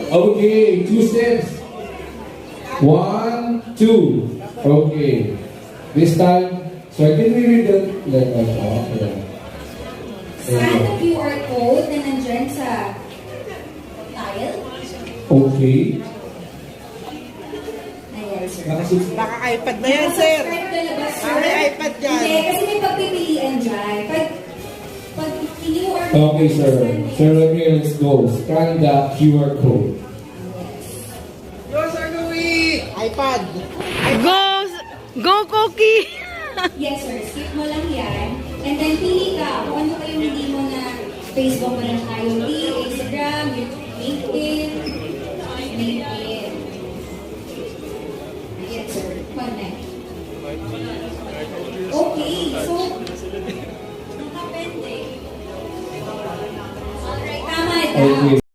Okay, 2 steps. 1, 2. Okay. This time, so I can read the letters. Okay. Scan the QR code na nandyan sa tile. Okay. Ayan, sir. Naka-iPad na yan, sir. Subscribe na labas, sir. May iPad dyan. Hindi, kasi may pagpipilian dyan. Pag pili mo or... Okay, sir. Sir Ramir, let's go. Scan the QR code. Go, Sir Louie! iPad. Go! Go, Cookie! Yes, sir. Skip mo lang yan. And then, pili ka kung ano pa yung hindi mo na Facebook mo ng IoT, Instagram, LinkedIn,